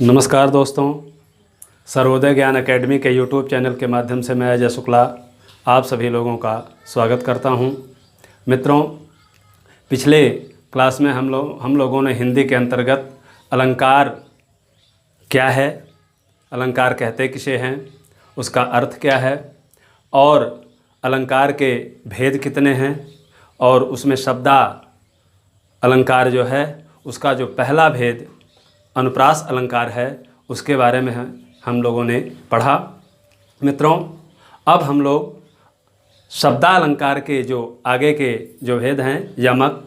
नमस्कार दोस्तों, सर्वोदय ज्ञान एकेडमी के यूट्यूब चैनल के माध्यम से मैं अजय शुक्ला आप सभी लोगों का स्वागत करता हूं। मित्रों, पिछले क्लास में हम लोगों ने हिंदी के अंतर्गत अलंकार क्या है, अलंकार कहते किसे हैं, उसका अर्थ क्या है और अलंकार के भेद कितने हैं और उसमें शब्दा अलंकार जो है उसका जो पहला भेद अनुप्रास अलंकार है उसके बारे में हम लोगों ने पढ़ा। मित्रों, अब हम लोग शब्दालंकार के जो आगे के जो भेद हैं, यमक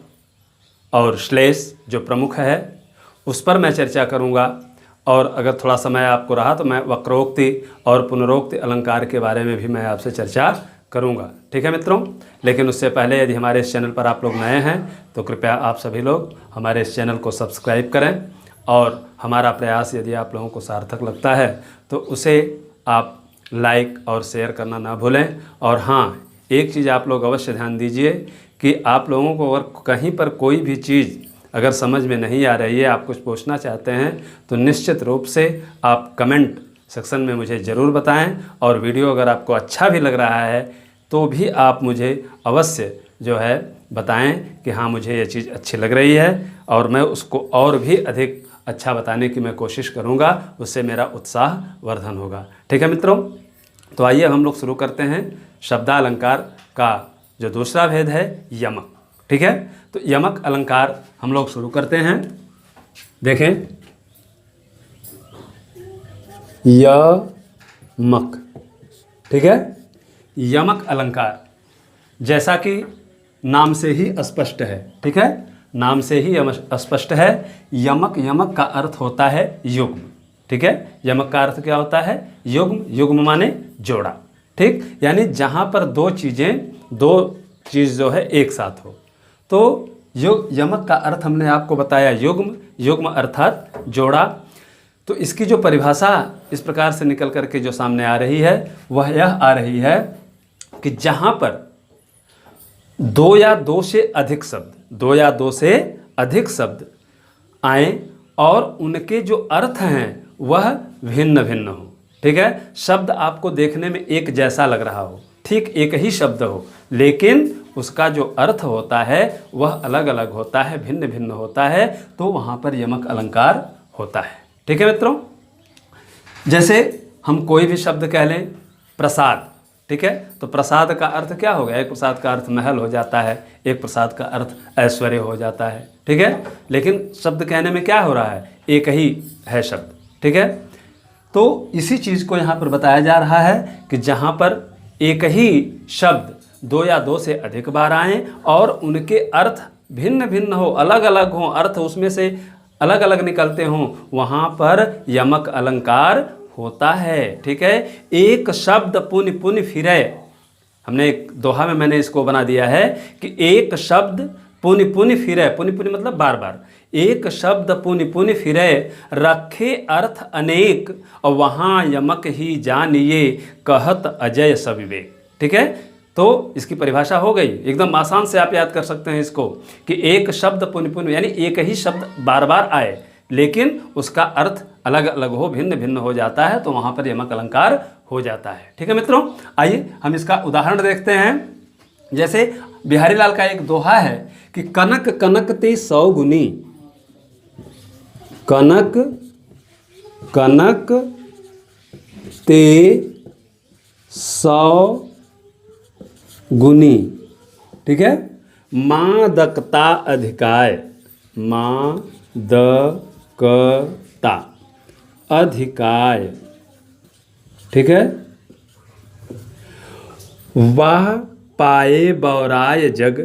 और श्लेष जो प्रमुख है, उस पर मैं चर्चा करूंगा। और अगर थोड़ा समय आपको रहा तो मैं वक्रोक्ति और पुनरोक्ति अलंकार के बारे में भी मैं आपसे चर्चा करूंगा। ठीक है मित्रों, लेकिन उससे पहले यदि हमारे इस चैनल पर आप लोग नए हैं तो कृपया आप सभी लोग हमारे इस चैनल को सब्सक्राइब करें और हमारा प्रयास यदि आप लोगों को सार्थक लगता है तो उसे आप लाइक और शेयर करना ना भूलें। और हाँ, एक चीज़ आप लोग अवश्य ध्यान दीजिए कि आप लोगों को अगर कहीं पर कोई भी चीज़ अगर समझ में नहीं आ रही है, आप कुछ पूछना चाहते हैं तो निश्चित रूप से आप कमेंट सेक्शन में मुझे ज़रूर बताएं। और वीडियो अगर आपको अच्छा भी लग रहा है तो भी आप मुझे अवश्य जो है बताएं कि हाँ, मुझे ये चीज़ अच्छी लग रही है और मैं उसको और भी अधिक अच्छा बताने की मैं कोशिश करूंगा, उससे मेरा उत्साह वर्धन होगा। ठीक है मित्रों, तो आइए हम लोग शुरू करते हैं शब्दालंकार का जो दूसरा भेद है, यमक। ठीक है, तो यमक अलंकार हम लोग शुरू करते हैं। देखें, यमक, ठीक है, यमक अलंकार जैसा कि नाम से ही स्पष्ट है। ठीक है, नाम से ही स्पष्ट है। यमक, यमक का अर्थ होता है युग्म। ठीक है, यमक का अर्थ क्या होता है? युग्म। युग्म माने जोड़ा। ठीक, यानी जहाँ पर दो चीज़ जो है एक साथ हो। तो यमक का अर्थ हमने आपको बताया युग्म, युग्म अर्थात जोड़ा। तो इसकी जो परिभाषा इस प्रकार से निकल करके जो सामने आ रही है वह यह आ रही है कि जहाँ पर दो या दो से अधिक शब्द आए और उनके जो अर्थ हैं वह भिन्न भिन्न हो। ठीक है, शब्द आपको देखने में एक जैसा लग रहा हो, ठीक एक ही शब्द हो, लेकिन उसका जो अर्थ होता है वह अलग अलग होता है, भिन्न भिन्न होता है, तो वहाँ पर यमक अलंकार होता है। ठीक है मित्रों, जैसे हम कोई भी शब्द कह लें, प्रसाद। ठीक है, तो प्रसाद का अर्थ क्या हो गया? एक प्रसाद का अर्थ महल हो जाता है, एक प्रसाद का अर्थ ऐश्वर्य हो जाता है। ठीक है, लेकिन शब्द कहने में क्या हो रहा है? एक ही है शब्द। ठीक है, तो इसी चीज़ को यहाँ पर बताया जा रहा है कि जहाँ पर एक ही शब्द दो या दो से अधिक बार आए और उनके अर्थ भिन्न भिन्न हो, अलग अलग हों, अर्थ उसमें से अलग अलग निकलते हों, वहाँ पर यमक अलंकार होता है। ठीक है, एक शब्द पुनि पुनि फिरे। हमने एक दोहा में मैंने इसको बना दिया है कि एक शब्द पुनि पुनि फिरे। पुनि पुनि मतलब बार बार। एक शब्द पुनि पुनि फिरे, रखे अर्थ अनेक, और वहाँ यमक ही जानिए, कहत अजय सविवेक। ठीक है, तो इसकी परिभाषा हो गई, एकदम आसान से आप याद कर सकते हैं इसको कि एक शब्द पुनि पुनि यानी एक ही शब्द बार बार आए लेकिन उसका अर्थ अलग अलग हो, भिन्न भिन्न हो जाता है, तो वहाँ पर यमक अलंकार हो जाता है। ठीक है मित्रों, आइए हम इसका उदाहरण देखते हैं। जैसे बिहारी लाल का एक दोहा है कि कनक कनक ते 100 गुनी, कनक कनक ते 100 गुनी। ठीक है, मादकता अधिकाय, मादकता अधिकाय। ठीक है, वाह पाए बौराय जग,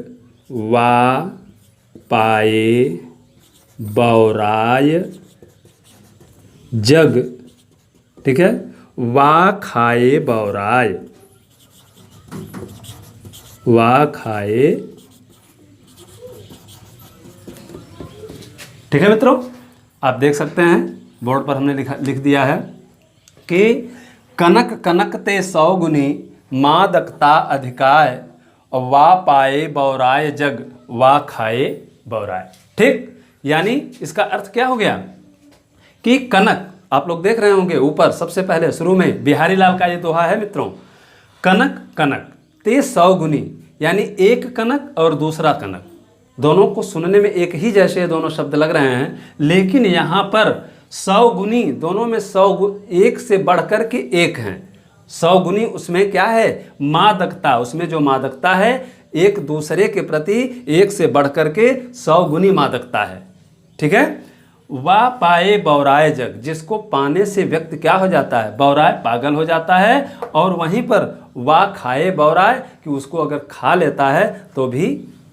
वाह पाए बौराय जग। ठीक है, वाह खाए बौराय, वाह खाए। ठीक है मित्रों, आप देख सकते हैं बोर्ड पर हमने लिख दिया है कि कनक कनक ते 100 गुनी, मादकता अधिकाय, वा पाए बौराय जग, वा खाए बौराय। ठीक, यानी इसका अर्थ क्या हो गया कि कनक आप लोग देख रहे होंगे ऊपर सबसे पहले शुरू में बिहारी लाल का ये दोहा है मित्रों, कनक कनक ते 100 गुनी, यानी एक कनक और दूसरा कनक, दोनों को सुनने में एक ही जैसे दोनों शब्द लग रहे हैं, लेकिन यहाँ पर 100 गुनी, दोनों में 100 एक से बढ़कर के एक हैं। 100 गुनी उसमें क्या है, मादकता, उसमें जो मादकता है एक दूसरे के प्रति एक से बढ़कर के 100 गुनी मादकता है। ठीक है। वाह पाए बौराए जग, जिसको पाने से व्यक्ति क्या हो जाता है, बौराए, पागल हो जाता है। और वहीं पर वाह खाए बौराए, कि उसको अगर खा लेता है तो भी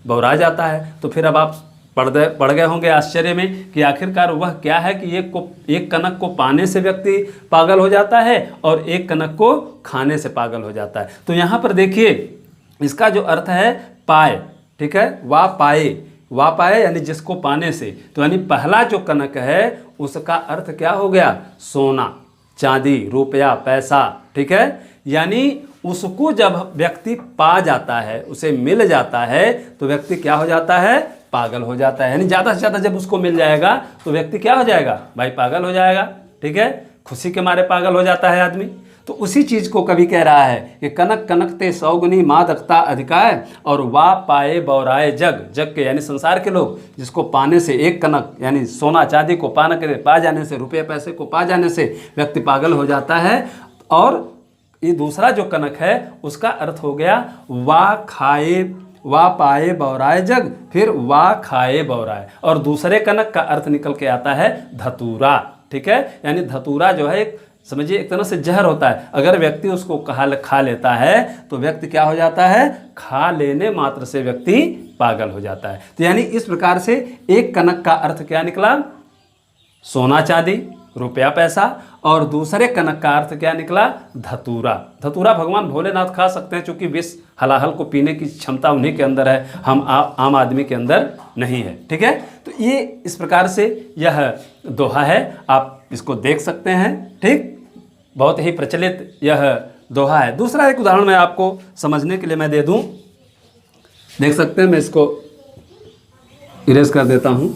बौरा जाता है। तो फिर अब आप पढ़ गए होंगे आश्चर्य में कि आखिरकार वह क्या है कि एक कनक को पाने से व्यक्ति पागल हो जाता है और एक कनक को खाने से पागल हो जाता है। तो यहाँ पर देखिए इसका जो अर्थ है पाए, ठीक है, वाह पाए यानी जिसको पाने से, तो यानी पहला जो कनक है उसका अर्थ क्या हो गया, सोना, चांदी, रुपया, पैसा। ठीक है, यानी उसको जब व्यक्ति पा जाता है, उसे मिल जाता है, तो व्यक्ति क्या हो जाता है, पागल हो जाता है। यानी ज़्यादा से ज़्यादा जब उसको मिल जाएगा तो व्यक्ति क्या हो जाएगा, भाई पागल हो जाएगा। ठीक है, खुशी के मारे पागल हो जाता है आदमी। तो उसी चीज़ को कवि कह रहा है कि कनक कनक ते 100 गुनी मादकता अधिकाय, और वाह पाए बौराए जग के यानी संसार के लोग, जिसको पाने से एक कनक यानी सोना चांदी को पा जाने से, रुपये पैसे को पा जाने से व्यक्ति पागल हो जाता है। और ये दूसरा जो कनक है उसका अर्थ हो गया वाह पाए बौराए जग, फिर वाह खाए बौराए, और दूसरे कनक का अर्थ निकल के आता है धतूरा। ठीक है, यानी धतूरा जो है एक समझिए एक तरह से जहर होता है। अगर व्यक्ति उसको खा लेता है तो व्यक्ति क्या हो जाता है, खा लेने मात्र से व्यक्ति पागल हो जाता है। तो यानी इस प्रकार से एक कनक का अर्थ क्या निकला, सोना चांदी, रुपया पैसा, और दूसरे कनक का अर्थ क्या निकला, धतूरा। धतूरा भगवान भोलेनाथ खा सकते हैं, चूंकि विष हलाहल को पीने की क्षमता उन्हीं के अंदर है, हम आम आदमी के अंदर नहीं है। ठीक है, तो ये इस प्रकार से यह दोहा है, आप इसको देख सकते हैं। ठीक, बहुत ही प्रचलित यह दोहा है। दूसरा एक उदाहरण मैं आपको समझने के लिए मैं दे दूं, देख सकते हैं, मैं इसको इरेज कर देता हूं।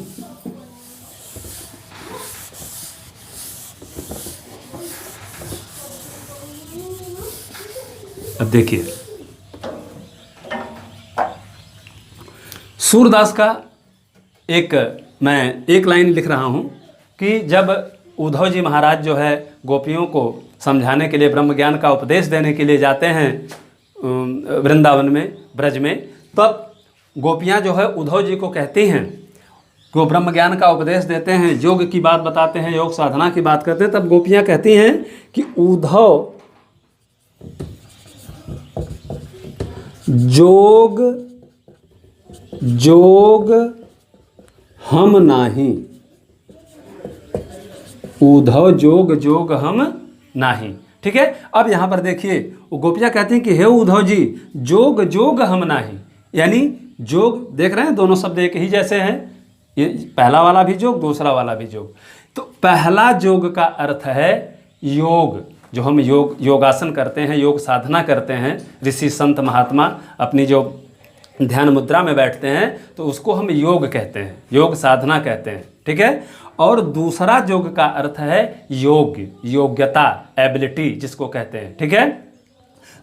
अब देखिए सूरदास का मैं एक लाइन लिख रहा हूं कि जब उद्धव जी महाराज जो है गोपियों को समझाने के लिए, ब्रह्म ज्ञान का उपदेश देने के लिए जाते हैं वृंदावन में, ब्रज में, तब गोपियां जो है उद्धव जी को कहती हैं, वो ब्रह्म ज्ञान का उपदेश देते हैं, योग की बात बताते हैं, योग साधना की बात करते हैं, तब गोपियां कहती हैं कि उद्धव जोग हम नाही, उद्धव जोग हम नाही। ठीक है, अब यहां पर देखिए वो गोपियां कहती हैं कि हे उद्धव जी, जोग हम नाही, यानी जोग, देख रहे हैं दोनों शब्द एक ही जैसे हैं, ये पहला वाला भी जोग, दूसरा वाला भी जोग। तो पहला जोग का अर्थ है योग, जो हम योगासन करते हैं, योग साधना करते हैं, ऋषि संत महात्मा अपनी जो ध्यान मुद्रा में बैठते हैं तो उसको हम योग कहते हैं, योग साधना कहते हैं। ठीक है, और दूसरा योग का अर्थ है योग्यता, एबिलिटी जिसको कहते हैं। ठीक है,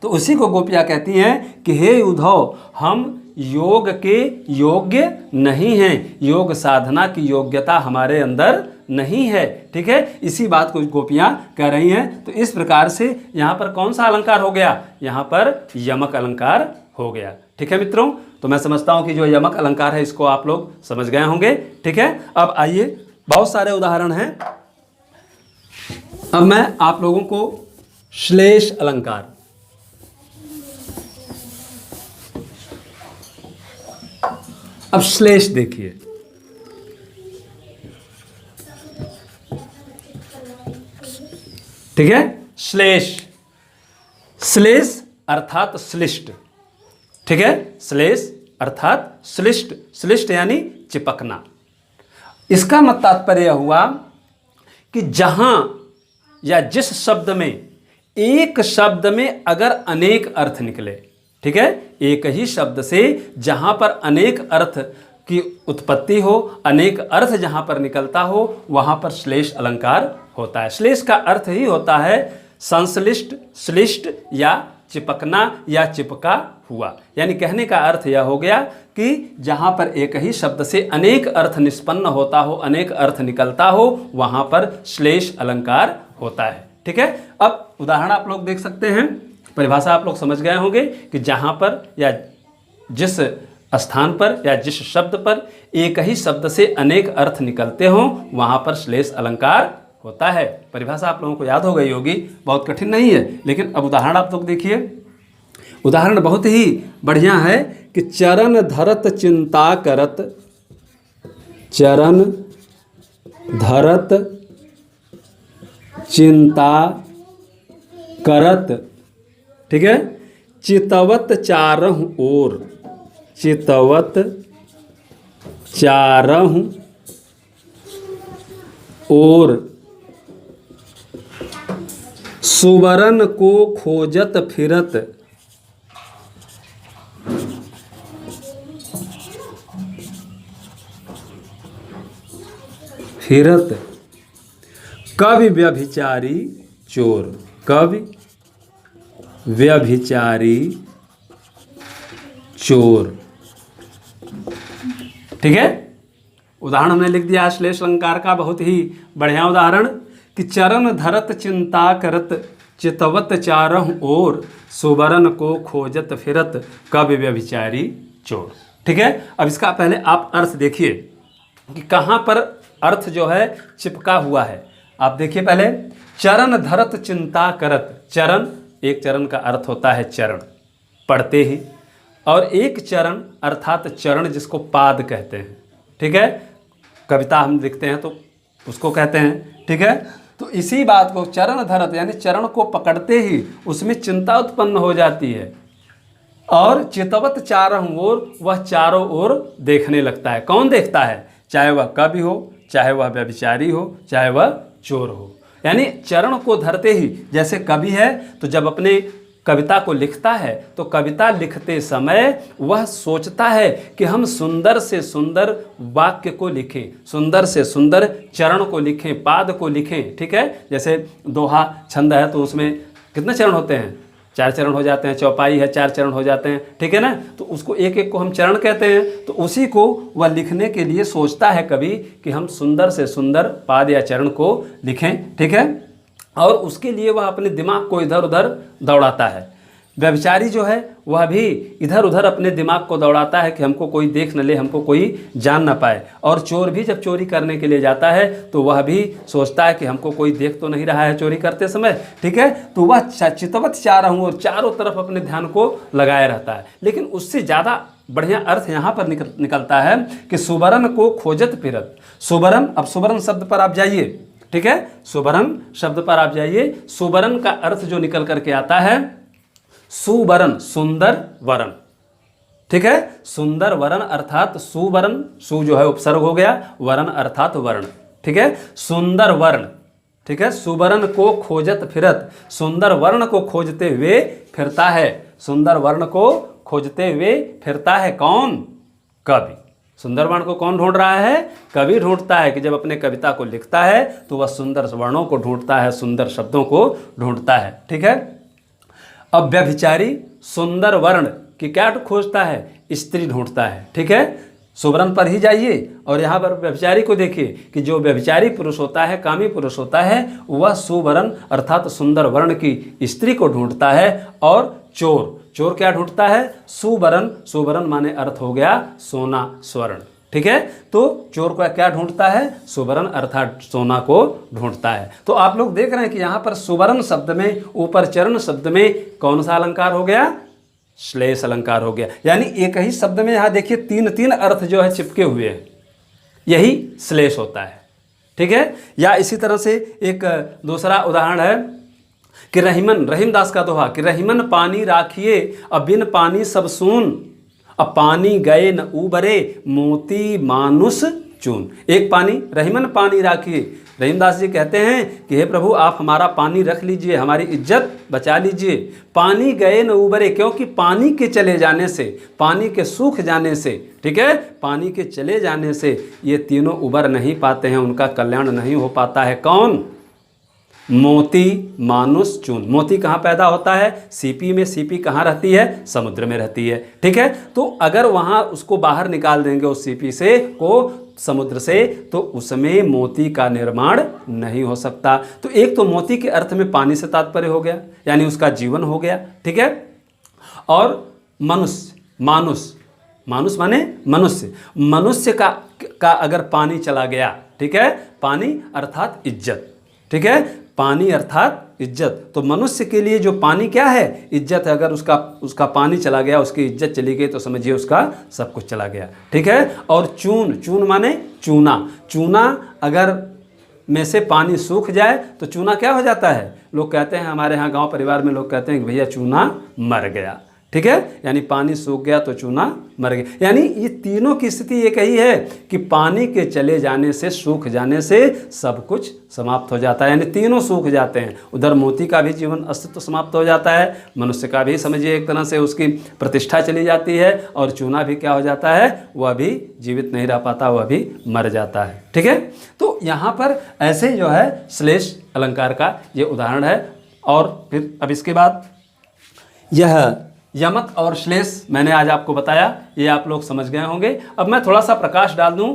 तो उसी को गोपियाँ कहती हैं कि हे उद्धव, हम योग के योग्य नहीं हैं, योग साधना की योग्यता हमारे अंदर नहीं है। ठीक है, इसी बात को गोपियां कह रही हैं। तो इस प्रकार से यहाँ पर कौन सा अलंकार हो गया, यहाँ पर यमक अलंकार हो गया। ठीक है मित्रों, तो मैं समझता हूँ कि जो यमक अलंकार है इसको आप लोग समझ गए होंगे। ठीक है, अब आइए, बहुत सारे उदाहरण हैं। अब मैं आप लोगों को श्लेष अलंकार, अब श्लेष देखिए, ठीक है, श्लेष अर्थात श्लिष्ट। ठीक है, श्लेष अर्थात श्लिष्ट यानी चिपकना। इसका मत तात्पर्य हुआ कि जहां या जिस शब्द में, एक शब्द में अगर अनेक अर्थ निकले, ठीक है, एक ही शब्द से जहां पर अनेक अर्थ की उत्पत्ति हो, अनेक अर्थ जहां पर निकलता हो, वहां पर श्लेष अलंकार होता है। श्लेष का अर्थ ही होता है संश्लिष्ट, श्लिष्ट या चिपकना या चिपका हुआ। यानी कहने का अर्थ यह हो गया कि जहाँ पर एक ही शब्द से अनेक अर्थ निष्पन्न होता हो, अनेक अर्थ निकलता हो, वहाँ पर श्लेष अलंकार होता है। ठीक है, अब उदाहरण आप लोग देख सकते हैं, परिभाषा आप लोग समझ गए होंगे कि जहाँ पर या जिस स्थान पर या जिस शब्द पर एक ही शब्द से अनेक अर्थ निकलते हों, वहाँ पर श्लेष अलंकार होता है। परिभाषा आप लोगों को याद हो गई होगी, बहुत कठिन नहीं है। लेकिन अब उदाहरण आप लोग देखिए, उदाहरण बहुत ही बढ़िया है कि चरण धरत चिंता करत, चरण धरत चिंता करत, ठीक है, चितवत चारहु ओर, चितवत चारहु ओर, सुवरन को खोजत फिरत, फिरत, कवि व्यभिचारी चोर, कवि व्यभिचारी चोर। ठीक है, उदाहरण हमने लिख दिया श्लेष अलंकार का, बहुत ही बढ़िया उदाहरण कि चरण धरत चिंता करत, चितवत चारहु ओर, सुवरन को खोजत फिरत, कवि व्यभिचारी चोर। ठीक है, अब इसका पहले आप अर्थ देखिए कि कहाँ पर अर्थ जो है चिपका हुआ है। आप देखिए पहले, चरण धरत चिंता करत, चरण, एक चरण का अर्थ होता है चरण, पढ़ते ही, और एक चरण अर्थात चरण जिसको पाद कहते हैं। ठीक है, कविता हम लिखते हैं तो उसको कहते हैं। ठीक है, तो इसी बात को चरण धरत यानी चरण को पकड़ते ही उसमें चिंता उत्पन्न हो जाती है, और चितवत चारहु ओर, वह चारों ओर देखने लगता है। कौन देखता है? चाहे वह कवि हो, चाहे वह व्यभिचारी हो, चाहे वह चोर हो। यानी चरण को धरते ही, जैसे कवि है तो जब अपने कविता को लिखता है तो कविता लिखते समय वह सोचता है कि हम सुंदर से सुंदर वाक्य को लिखें, सुंदर से सुंदर चरण को लिखें, पाद को लिखें। ठीक है, जैसे दोहा छंद है तो उसमें कितने चरण होते हैं? 4 चरण हो जाते हैं। चौपाई है, 4 चरण हो जाते हैं। ठीक है ना, तो उसको एक एक को हम चरण कहते हैं। तो उसी को वह लिखने के लिए सोचता है कवि कि हम सुंदर से सुंदर पाद या चरण को लिखें। ठीक है, और उसके लिए वह अपने दिमाग को इधर उधर दौड़ाता है। व्यभिचारी जो है वह भी इधर उधर अपने दिमाग को दौड़ाता है कि हमको कोई देख न ले, हमको कोई जान न पाए। और चोर भी जब चोरी करने के लिए जाता है तो वह भी सोचता है कि हमको कोई देख तो नहीं रहा है चोरी करते समय। ठीक है, तो वह चितवत चारहु और चारों तरफ अपने ध्यान को लगाए रहता है। लेकिन उससे ज़्यादा बढ़िया अर्थ यहाँ पर निकलता है कि सुवरन को खोजत फिरत। सुवरन, अब सुवरन शब्द पर आप जाइए। ठीक है, सुवरन शब्द पर आप जाइए। सुवरन का अर्थ जो निकल करके आता है सुवरन, सुंदर वरण। ठीक है, सुंदर वरण अर्थात सुवरण, सु जो है उपसर्ग हो गया, वरण अर्थात वर्ण। ठीक है, सुंदर वर्ण। ठीक है, सुवरण को खोजत फिरत, सुंदर वर्ण को खोजते हुए फिरता है। सुंदर वर्ण को खोजते हुए फिरता है कौन? कवि। सुंदर वर्ण को कौन ढूंढ रहा है? कवि ढूंढता है कि जब अपने कविता को लिखता है तो वह सुंदर वर्णों को ढूंढता है, सुंदर शब्दों को ढूंढता है। ठीक है, अब व्यभिचारी सुंदर वर्ण की क्या खोजता है? स्त्री ढूंढता है। ठीक है, सुवर्ण पर ही जाइए और यहाँ पर व्यभिचारी को देखिए कि जो व्यभिचारी पुरुष होता है, कामी पुरुष होता है, वह सुवर्ण अर्थात सुंदर वर्ण की स्त्री को ढूंढता है। और चोर, चोर क्या ढूंढता है? सुवर्ण। सुवर्ण माने अर्थ हो गया सोना, स्वर्ण। ठीक है, तो चोर का क्या ढूंढता है? सुवर्ण अर्थात सोना को ढूंढता है। तो आप लोग देख रहे हैं कि यहाँ पर सुवर्ण शब्द में, ऊपर चरण शब्द में कौन सा अलंकार हो गया? श्लेष अलंकार हो गया। यानी एक ही शब्द में यहाँ देखिए 3 अर्थ जो है चिपके हुए हैं, यही श्लेष होता है। ठीक है, या इसी तरह से एक दूसरा उदाहरण है कि रहीमन, रहीमदास का दोहा कि रहीमन पानी राखिए अब बिन पानी सब सून, अब पानी गए न उबरे मोती मानुष चून। एक पानी, रहीमन पानी राखिए। रहीमदास जी कहते हैं कि हे प्रभु आप हमारा पानी रख लीजिए, हमारी इज्जत बचा लीजिए। पानी गए न उबरे, क्योंकि पानी के चले जाने से, पानी के सूख जाने से, ठीक है, पानी के चले जाने से ये तीनों उबर नहीं पाते हैं, उनका कल्याण नहीं हो पाता है। कौन? मोती, मानुष, चून। मोती कहाँ पैदा होता है? सीपी में। सीपी कहाँ रहती है? समुद्र में रहती है। ठीक है, तो अगर वहाँ उसको बाहर निकाल देंगे उस सीपी से को समुद्र से, तो उसमें मोती का निर्माण नहीं हो सकता। तो एक तो मोती के अर्थ में पानी से तात्पर्य हो गया, यानी उसका जीवन हो गया। ठीक है, और मनुष्य, मानुष, मानुष माने मनुष्य। मनुष्य का अगर पानी चला गया, ठीक है, पानी अर्थात इज्जत। ठीक है, पानी अर्थात इज्जत। तो मनुष्य के लिए जो पानी क्या है? इज्जत है। अगर उसका पानी चला गया, उसकी इज्जत चली गई, तो समझिए उसका सब कुछ चला गया। ठीक है, और चून, चून माने चूना। चूना अगर में से पानी सूख जाए तो चूना क्या हो जाता है? लोग कहते हैं, हमारे यहाँ गांव परिवार में लोग कहते हैं कि भैया चूना मर गया। ठीक है, यानी पानी सूख गया तो चूना मर गया। यानी ये तीनों की स्थिति एक ही है कि पानी के चले जाने से, सूख जाने से सब कुछ समाप्त हो जाता है, यानी तीनों सूख जाते हैं। उधर मोती का भी जीवन अस्तित्व समाप्त हो जाता है, मनुष्य का भी समझिए एक तरह से उसकी प्रतिष्ठा चली जाती है, और चूना भी क्या हो जाता है? वह भी जीवित नहीं रह पाता, वह भी मर जाता है। ठीक है, तो यहाँ पर ऐसे जो है श्लेष अलंकार का ये उदाहरण है। और फिर अब इसके बाद यह यमक और श्लेष मैंने आज आपको बताया, ये आप लोग समझ गए होंगे। अब मैं थोड़ा सा प्रकाश डाल दूं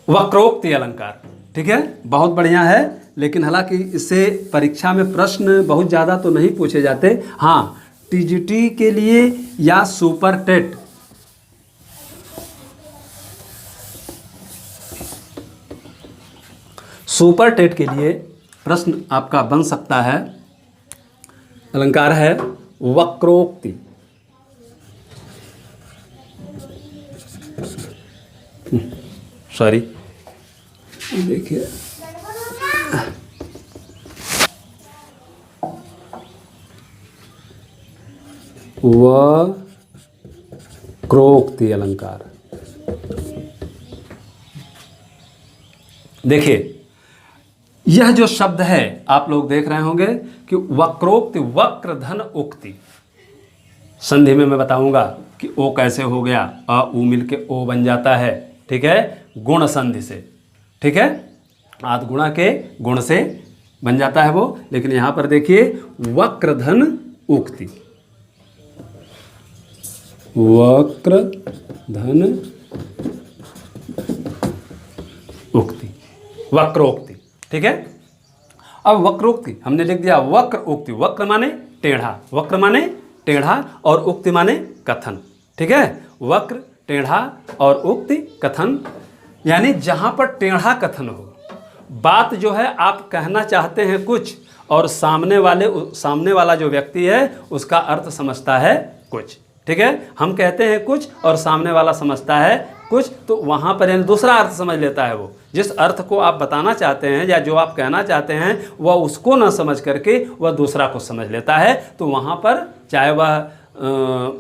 वक्रोक्ति अलंकार। ठीक है, बहुत बढ़िया है, लेकिन हालांकि इससे परीक्षा में प्रश्न बहुत ज़्यादा तो नहीं पूछे जाते। हाँ, टीजीटी के लिए या सुपर टेट, सुपर टेट के लिए प्रश्न आपका बन सकता है। अलंकार है वक्रोक्ति। सॉरी, देखिए वक्रोक्ति अलंकार। देखिए यह जो शब्द है आप लोग देख रहे होंगे कि वक्रोक्ति, वक्र धन उक्ति। संधि में मैं बताऊंगा कि ओ कैसे हो गया, अ उ मिल के ओ बन जाता है। ठीक है, गुण संधि से। ठीक है, आद गुणा के गुण से बन जाता है वो। लेकिन यहां पर देखिए वक्र धन उक्ति, वक्र धन उक्ति, वक्रोक्ति। ठीक है, अब वक्रोक्ति हमने लिख दिया वक्र उक्ति। वक्र माने टेढ़ा, वक्र माने टेढ़ा, और उक्ति माने कथन। ठीक है, वक्र, टेढ़ा और उक्ति, कथन, यानी जहां पर टेढ़ा कथन हो, बात जो है आप कहना चाहते हैं कुछ, और सामने वाला जो व्यक्ति है उसका अर्थ समझता है कुछ। ठीक है, हम कहते हैं कुछ और सामने वाला समझता है कुछ, तो वहाँ पर यानी दूसरा अर्थ समझ लेता है। वो जिस अर्थ को आप बताना चाहते हैं या जो आप कहना चाहते हैं वह उसको ना समझ करके वह दूसरा को समझ लेता है। तो वहाँ पर चाहे वह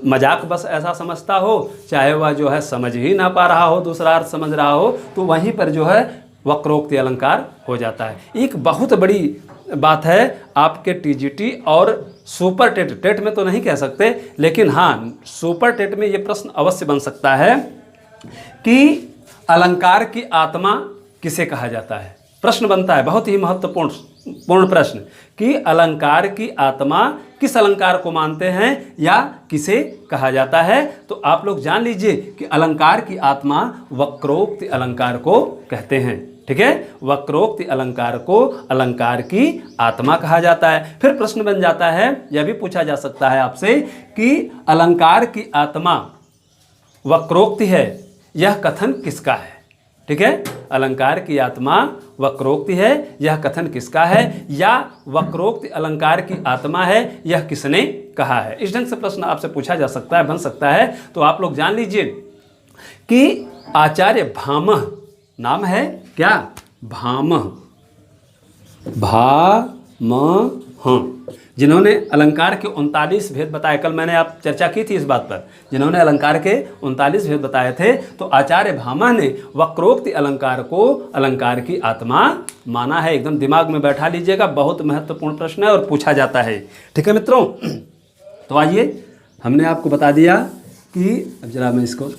मजाक बस ऐसा समझता हो, चाहे वह जो है समझ ही ना पा रहा हो, दूसरा अर्थ समझ रहा हो, तो वहीं पर जो है वक्रोक्ति अलंकार हो जाता है। एक बहुत बड़ी बात है आपके टीजीटी और सुपर टेट, टेट में तो नहीं कह सकते, लेकिन हाँ सुपर टेट में ये प्रश्न अवश्य बन सकता है कि अलंकार की आत्मा किसे कहा जाता है। प्रश्न बनता है, बहुत ही महत्वपूर्ण प्रश्न, कि अलंकार की आत्मा किस अलंकार को मानते हैं या किसे कहा जाता है। तो आप लोग जान लीजिए कि अलंकार की आत्मा वक्रोक्ति अलंकार को कहते हैं। ठीक है, वक्रोक्ति अलंकार को अलंकार की आत्मा कहा जाता है। फिर प्रश्न बन जाता है, यह भी पूछा जा सकता है आपसे कि अलंकार की आत्मा वक्रोक्ति है, यह कथन किसका है। ठीक है, अलंकार की आत्मा वक्रोक्ति है, यह कथन किसका है, या वक्रोक्ति अलंकार की आत्मा है, यह किसने कहा है। इस ढंग से प्रश्न आपसे पूछा जा सकता है, बन सकता है। तो आप लोग जान लीजिए कि आचार्य भामह, नाम है क्या, भामह, जिन्होंने अलंकार के 39 भेद बताए। कल मैंने आप चर्चा की थी इस बात पर, जिन्होंने अलंकार के 39 भेद बताए थे। तो आचार्य भामह ने वक्रोक्ति अलंकार को अलंकार की आत्मा माना है। एकदम दिमाग में बैठा लीजिएगा, बहुत महत्वपूर्ण प्रश्न है और पूछा जाता है। ठीक है मित्रों, तो आइए हमने आपको बता दिया कि, अब जरा मैं इसको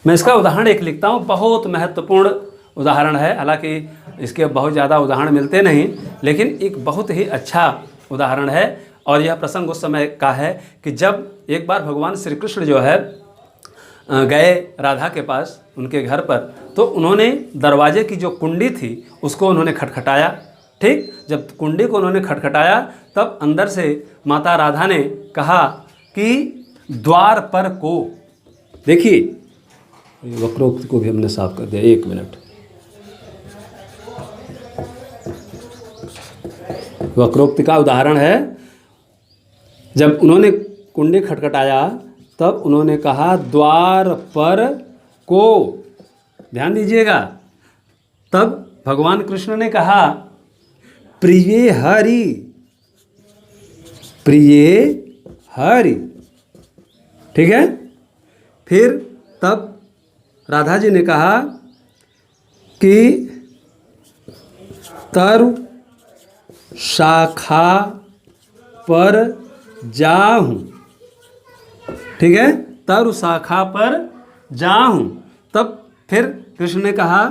मैं इसका उदाहरण एक लिखता हूँ, बहुत महत्वपूर्ण उदाहरण है। हालांकि इसके बहुत ज़्यादा उदाहरण मिलते नहीं, लेकिन एक बहुत ही अच्छा उदाहरण है। और यह प्रसंग उस समय का है कि जब एक बार भगवान श्री कृष्ण जो है गए राधा के पास उनके घर पर, तो उन्होंने दरवाजे की जो कुंडी थी उसको उन्होंने खटखटाया। ठीक, जब कुंडी को उन्होंने खटखटाया तब अंदर से माता राधा ने कहा कि द्वार पर को, देखिए वक्रोक्ति को भी हमने साफ कर दिया, 1 मिनट। वक्रोक्ति का उदाहरण है, जब उन्होंने कुंडी खटखटाया तब उन्होंने कहा द्वार पर को, ध्यान दीजिएगा। तब भगवान कृष्ण ने कहा प्रिय हरि, प्रिय हरि। ठीक है, फिर तब राधा जी ने कहा कि तरु शाखा पर जाऊं। ठीक है, तरु शाखा पर जाऊं। तब फिर कृष्ण ने कहा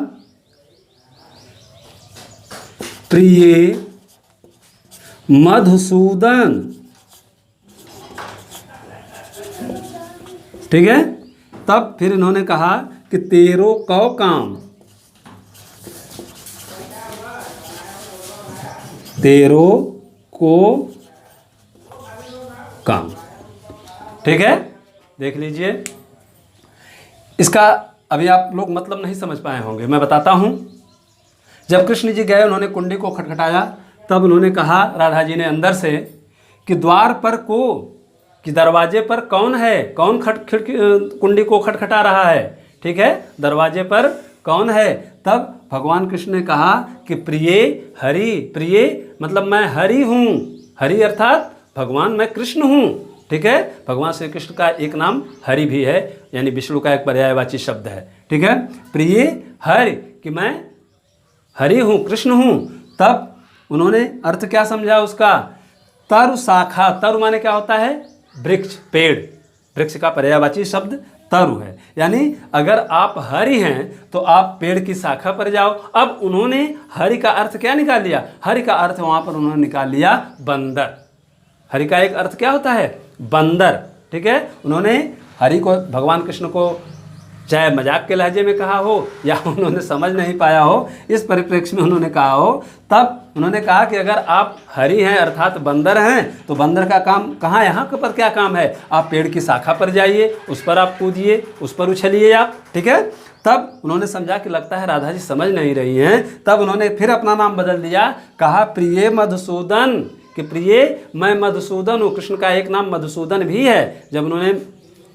प्रिय मधुसूदन। ठीक है, तब फिर इन्होंने कहा कि तेरो कौ काम, तेरो को काम। ठीक है, देख लीजिए। इसका अभी आप लोग मतलब नहीं समझ पाए होंगे, मैं बताता हूं। जब कृष्ण जी गए, उन्होंने कुंडी को खटखटाया, तब उन्होंने कहा राधा जी ने अंदर से कि द्वार पर को, कि दरवाजे पर कौन है, कौन कुंडी को खटखटा रहा है। ठीक है, दरवाजे पर कौन है। तब भगवान कृष्ण ने कहा कि प्रिय हरि, प्रिय मतलब मैं हरि हूँ, हरि अर्थात भगवान, मैं कृष्ण हूँ। ठीक है, भगवान श्री कृष्ण का एक नाम हरि भी है, यानी विष्णु का एक पर्यायवाची शब्द है। ठीक है, प्रिय हरि, कि मैं हरि हूँ, कृष्ण हूँ। तब उन्होंने अर्थ क्या समझा उसका, तरु शाखा, तरु माने क्या होता है, वृक्ष, पेड़। वृक्ष का पर्यायवाची शब्द तरु है, यानी अगर आप हरि हैं तो आप पेड़ की शाखा पर जाओ। अब उन्होंने हरि का अर्थ क्या निकाल लिया, हरि का अर्थ वहाँ पर उन्होंने निकाल लिया बंदर। हरि का एक अर्थ क्या होता है, बंदर। ठीक है, उन्होंने हरि को, भगवान कृष्ण को चाहे मजाक के लहजे में कहा हो या उन्होंने समझ नहीं पाया हो, इस परिप्रेक्ष्य में उन्होंने कहा हो, तब उन्होंने कहा कि अगर आप हरि हैं अर्थात बंदर हैं, तो बंदर का काम कहाँ, यहाँ के पर क्या काम है, आप पेड़ की शाखा पर जाइए, उस पर आप कूदिए, उस पर उछलिए आप। ठीक है, तब उन्होंने समझा कि लगता है राधा जी समझ नहीं रही हैं। तब उन्होंने फिर अपना नाम बदल दिया, कहा प्रिय मधुसूदन, कि प्रिय मैं मधुसूदन हूँ। कृष्ण का एक नाम मधुसूदन भी है। जब उन्होंने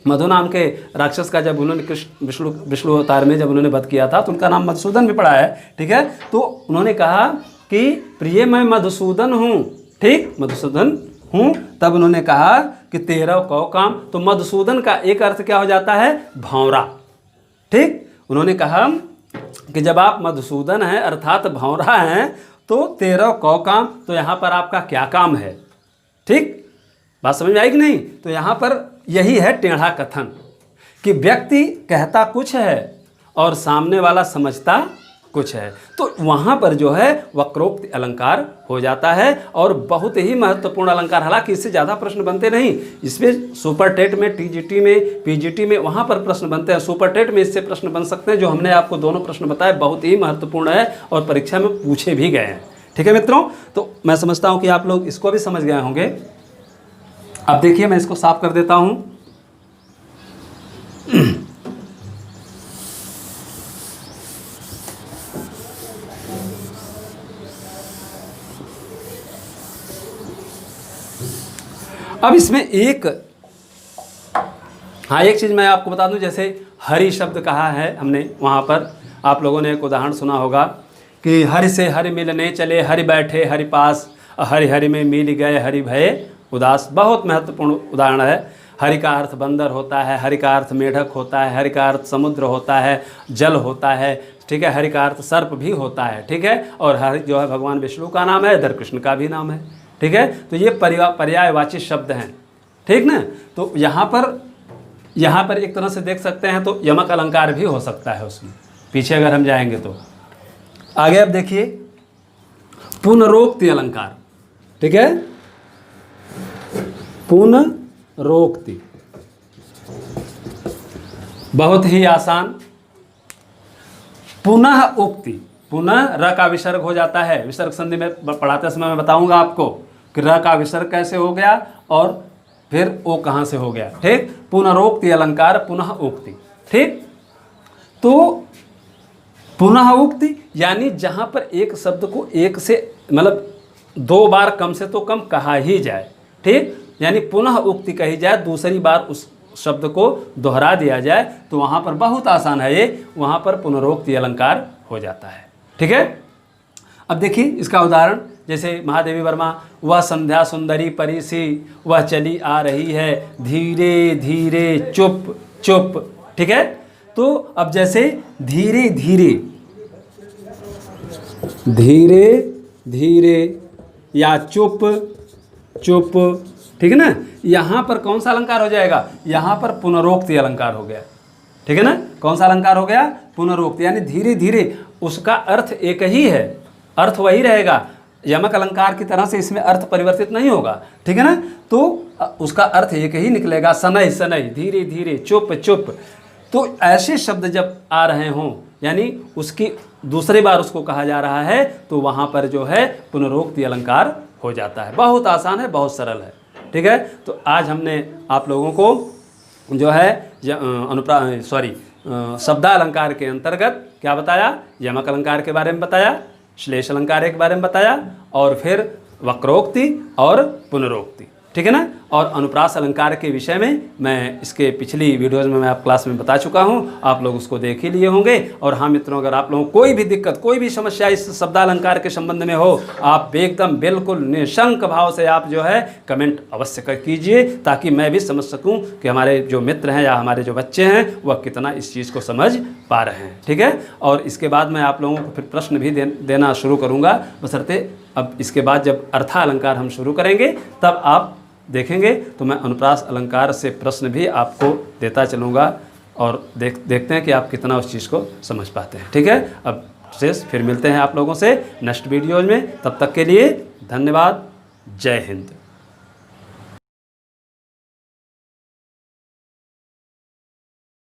मधु नाम के राक्षस का, जब उन्होंने कृष्ण विष्णु अवतार में जब उन्होंने वध किया था, तो उनका नाम मधुसूदन भी पड़ा है। ठीक है, तो उन्होंने कहा कि प्रिय मैं मधुसूदन हूँ, ठीक, मधुसूदन हूँ। तब उन्होंने कहा कि तेरा कौ काम, तो मधुसूदन का एक अर्थ क्या हो जाता है, भौंरा। ठीक, उन्होंने कहा कि जब आप मधुसूदन हैं अर्थात भौंरा हैं, तो तेरा कौ काम, तो यहाँ पर आपका क्या काम है। ठीक, बात समझ में आई कि नहीं। तो यहाँ पर यही है टेढ़ा कथन, कि व्यक्ति कहता कुछ है और सामने वाला समझता कुछ है, तो वहाँ पर जो है वक्रोक्ति अलंकार हो जाता है, और बहुत ही महत्वपूर्ण अलंकार। हालांकि इससे ज़्यादा प्रश्न बनते नहीं, इसमें सुपर टेट में, टीजीटी में, पीजीटी में वहाँ पर प्रश्न बनते हैं। सुपर टेट में इससे प्रश्न बन सकते हैं, जो हमने आपको दोनों प्रश्न बताए बहुत ही महत्वपूर्ण है और परीक्षा में पूछे भी गए हैं। ठीक है मित्रों, तो मैं समझता हूँ कि आप लोग इसको भी समझ गए होंगे। अब देखिए, मैं इसको साफ कर देता हूं। अब इसमें एक चीज मैं आपको बता दूं, जैसे हरि शब्द कहा है हमने, वहां पर आप लोगों ने एक उदाहरण सुना होगा कि हरि से हरि मिलने चले, हरि बैठे हरि पास, हरि हरि में मिल गए हरि भये उदास। बहुत महत्वपूर्ण उदाहरण है। हरि का अर्थ बंदर होता है, हरि का अर्थ मेढक होता है, हरि का अर्थ समुद्र होता है, जल होता है। ठीक है, हरि का अर्थ सर्प भी होता है। ठीक है, और हरि जो है भगवान विष्णु का नाम है, इधर कृष्ण का भी नाम है। ठीक है, तो ये पर्यायवाची शब्द हैं। ठीक ना, तो यहाँ पर यहाँ पर एक तरह से देख सकते हैं तो यमक अलंकार भी हो सकता है उसमें, पीछे अगर हम जाएंगे तो। आगे अब देखिए पुनरोक्ति अलंकार, ठीक है, पुनरोक्ति बहुत ही आसान। पुनः उक्ति, पुनः र का विसर्ग हो जाता है, विसर्ग संधि में पढ़ाते समय मैं बताऊंगा आपको कि र का विसर्ग कैसे हो गया और फिर ओ कहाँ से हो गया, ठीक। पुनरोक्ति अलंकार पुनः उक्ति, ठीक। तो पुनः उक्ति यानी जहाँ पर एक शब्द को एक से मतलब 2 बार कम से तो कम कहा ही जाए, ठीक, यानी पुनः उक्ति कही जाए, दूसरी बार उस शब्द को दोहरा दिया जाए, तो वहाँ पर बहुत आसान है ये, वहाँ पर पुनरोक्ति अलंकार हो जाता है, ठीक है। अब देखिए इसका उदाहरण, जैसे महादेवी वर्मा, वह संध्या सुंदरी परिसी, वह चली आ रही है धीरे धीरे चुप चुप, ठीक है। तो अब जैसे धीरे धीरे, धीरे धीरे या चुप चुप, ठीक है ना, यहाँ पर कौन सा अलंकार हो जाएगा, यहाँ पर पुनरोक्ति अलंकार हो गया, ठीक है ना। कौन सा अलंकार हो गया, पुनरोक्ति, यानी धीरे धीरे, उसका अर्थ एक ही है, अर्थ वही रहेगा, यमक अलंकार की तरह से इसमें अर्थ परिवर्तित नहीं होगा, ठीक है ना। तो उसका अर्थ एक ही निकलेगा, शनै शनै, धीरे धीरे, चुप चुप। तो ऐसे शब्द जब आ रहे हों, यानी उसकी दूसरी बार उसको कहा जा रहा है, तो वहाँ पर जो है पुनरोक्ति अलंकार हो जाता है। बहुत आसान है, बहुत सरल है, ठीक है। तो आज हमने आप लोगों को जो है शब्दालंकार के अंतर्गत क्या बताया, यमक अलंकार के बारे में बताया, श्लेष अलंकार के बारे में बताया, और फिर वक्रोक्ति और पुनरोक्ति, ठीक है ना। और अनुप्रास अलंकार के विषय में मैं इसके पिछली वीडियोज़ में मैं आप क्लास में बता चुका हूं, आप लोग उसको देख ही लिए होंगे। और हाँ मित्रों, अगर आप लोगों को कोई भी दिक्कत, कोई भी समस्या इस शब्दालंकार के संबंध में हो, आप एकदम बिल्कुल निशंक भाव से आप जो है कमेंट अवश्य कीजिए, ताकि मैं भी समझ सकूँ कि हमारे जो मित्र हैं या हमारे जो बच्चे हैं वह कितना इस चीज़ को समझ पा रहे हैं, ठीक है। और इसके बाद मैं आप लोगों को फिर प्रश्न भी देना शुरू करूँगा, बशर्ते अब इसके बाद जब अर्थालंकार हम शुरू करेंगे तब आप देखेंगे तो मैं अनुप्रास अलंकार से प्रश्न भी आपको देता चलूँगा, और देखते हैं कि आप कितना उस चीज़ को समझ पाते हैं, ठीक है। अब शेष फिर मिलते हैं आप लोगों से नेक्स्ट वीडियोज में, तब तक के लिए धन्यवाद, जय हिंद।